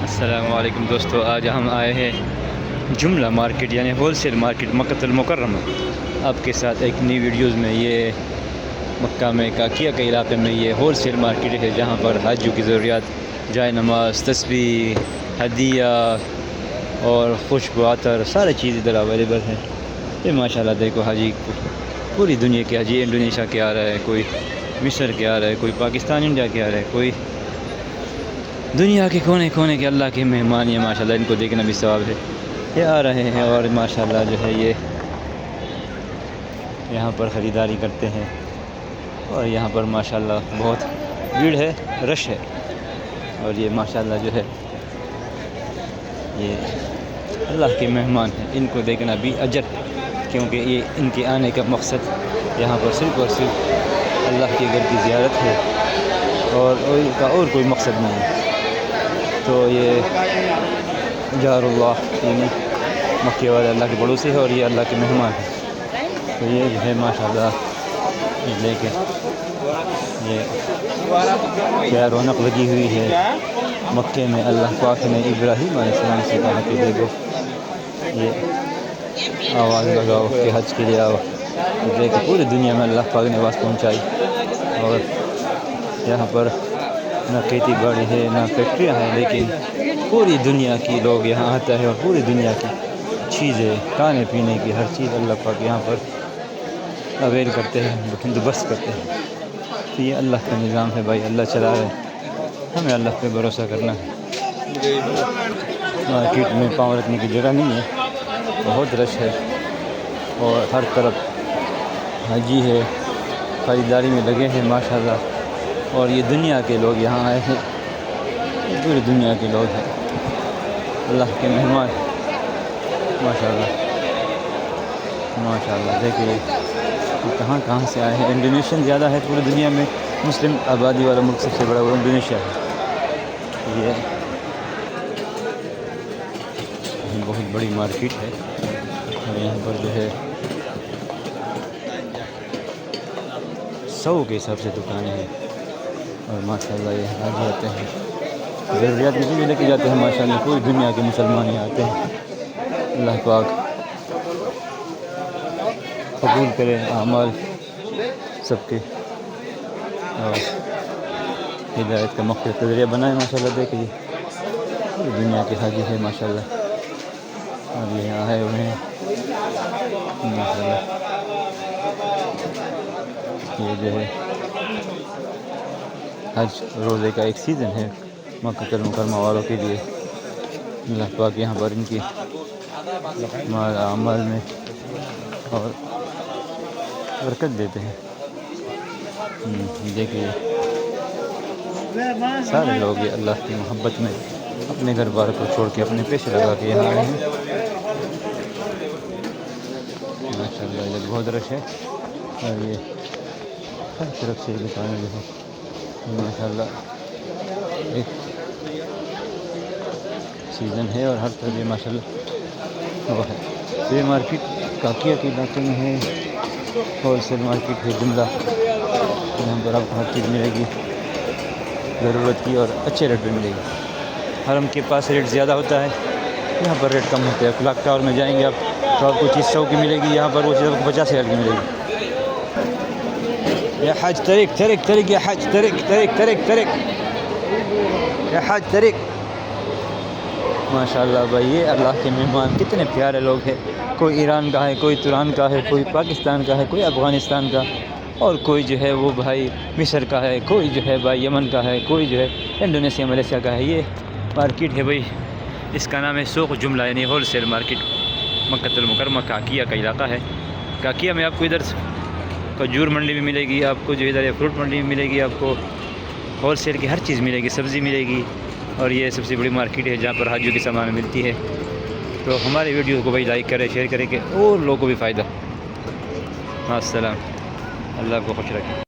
السلام علیکم دوستو، آج ہم آئے ہیں جملہ مارکیٹ یعنی ہول سیل مارکیٹ مکہ المکرمہ آپ کے ساتھ ایک نئی ویڈیوز میں۔ یہ مکہ میں کاکیہ کے علاقے میں یہ ہول سیل مارکیٹ ہے جہاں پر حاجیوں کی ضروریات جائے نماز، تسبیح، ہدیہ اور خوشبو عطر سارے چیز ادھر اویلیبل ہیں۔ یہ ماشاءاللہ دیکھو، حاجی پوری دنیا کے حاجی، انڈونیشیا کے آ رہا ہے، کوئی مصر کے آ رہا ہے، کوئی پاکستان انڈیا کے آ رہا ہے، کوئی دنیا کے کونے کونے کے اللہ کے مہمان ہیں۔ ماشاءاللہ ان کو دیکھنا بھی ثواب ہے۔ یہ آ رہے ہیں اور ماشاءاللہ جو ہے یہ یہاں پر خریداری کرتے ہیں، اور یہاں پر ماشاءاللہ بہت بھیڑ ہے، رش ہے، اور یہ ماشاءاللہ جو ہے یہ اللہ کے مہمان ہیں۔ ان کو دیکھنا بھی اجر ہے، کیونکہ یہ ان کے آنے کا مقصد یہاں پر صرف اور صرف اللہ کے گھر کی زیارت ہے، اور ان کا اور کوئی مقصد نہیں ہے۔ تو یہ جار اللہ یعنی مکے والے اللہ کے پڑوسی ہے، اور یہ اللہ کے مہمان ہیں۔ تو یہ جو ہے ماشاءاللہ یہ لے کے یہ کیا رونق لگی ہوئی ہے مکے میں۔ اللہ پاک نے ابراہیم علیہ السلام سے کہا کہ دیکھو یہ آواز لگاؤ کہ حج کے لیے آؤ، دیکھو پوری دنیا میں اللہ پاک نے آواز پہنچائی، اور یہاں پر نہ کھیتی باڑی ہے، نہ فیکٹریاں ہیں، لیکن پوری دنیا کی لوگ یہاں آتا ہے، اور پوری دنیا کی چیزیں کھانے پینے کی ہر چیز اللہ پاک یہاں پر اویل کرتے ہیں، بندوبست کرتے ہیں۔ تو یہ اللہ کا نظام ہے بھائی، اللہ چلا رہے ہیں، ہمیں اللہ پہ بھروسہ کرنا ہے۔ مارکیٹ میں پاؤں رکھنے کی جگہ نہیں ہے، بہت رش ہے، اور ہر طرف حاجی ہے، خریداری میں لگے ہیں ماشاءاللہ، اور یہ دنیا کے لوگ یہاں آئے ہیں، یہ پوری دنیا کے لوگ ہیں، اللہ کے مہمان ماشاءاللہ ماشاءاللہ۔ دیکھیے کہاں کہاں سے آئے ہیں، انڈونیشین زیادہ ہے پوری دنیا میں، مسلم آبادی والا ملک سب سے بڑا وہ انڈونیشیا ہے۔ یہ بہت بڑی مارکیٹ ہے، اور یہاں پر جو ہے 100 کے حساب سے دکانیں ہیں، اور ماشاءاللہ یہ حاجی آتے ہیں، ضروریات کی چیزیں لے کے جاتے ہیں ماشاءاللہ۔ پوری دنیا کے مسلمان یہاں آتے ہیں، اللہ پاک قبول کرے اعمال سب کے، اور ہدایت کا مغفرت کا ذریعہ بنائے ماشاءاللہ۔ دیکھیے پوری دنیا کے حاجی ہے ماشاءاللہ، اور یہ آئے ہوئے ہیں ماشاءاللہ۔ یہ جو ہے حج روزے کا ایک سیزن ہے مکہ المکرمہ والوں کے لیے، اللہ پاک یہاں پر ان کی اعمال میں اور برکت دیتے ہیں۔ دیکھیے سارے لوگ یہ اللہ کی محبت میں اپنے گھر بار کو چھوڑ کے اپنے پیسے لگا کے یہاں آئے ہیں ماشاءاللہ۔ ادھر بہت رش ہے، اور یہ ہر طرف سے دکانیں جو ہیں ماشاءاللہ ایک سیزن ہے، اور ہر طرف یہ ماشاءاللہ وہ ہے۔ تو یہ مارکیٹ کاکیہ کے علاقے میں ہے، ہول سیل مارکیٹ ہے جملہ، یہاں پر آپ کو ہر چیز ملے گی ضرورت کی، اور اچھے ریٹ پہ ملے گی۔ حرم کے پاس ریٹ زیادہ ہوتا ہے، یہاں پر ریٹ کم ہوتا ہے۔ کلاک ٹاور میں جائیں گے آپ تو آپ کو چیز 100 کی ملے گی، یہاں پر وہ چیز آپ کو 50,000 کی ملے گی۔ یا حج طریق طریق طریق، یا حج طریق طریق طریق طریق، یا حج طریق ماشاءاللہ بھائی۔ یہ اللہ کے مہمان کتنے پیارے لوگ ہیں، کوئی ایران کا ہے، کوئی تران کا ہے، کوئی پاکستان کا ہے، کوئی افغانستان کا، اور کوئی جو ہے وہ بھائی مصر کا ہے، کوئی جو ہے بھائی یمن کا ہے، کوئی جو ہے انڈونیشیا ملیشیا کا ہے۔ یہ مارکیٹ ہے بھائی، اس کا نام ہے سوق جملہ یعنی ہول سیل مارکیٹ، مکہ المکرمہ کاکیہ کا علاقہ ہے۔ کاکیہ میں آپ کو ادھر کھجور منڈی بھی ملے گی، آپ کو جو ادھر فروٹ منڈی بھی ملے گی، آپ کو ہول سیل کی ہر چیز ملے گی، سبزی ملے گی، اور یہ سب سے بڑی مارکیٹ ہے جہاں پر حاجیوں کی سامان ملتی ہے۔ تو ہمارے ویڈیو کو بھائی لائک کریں، شیئر کریں کہ اور لوگوں کو بھی فائدہ۔ السلام، اللہ کو خوش رکھیں۔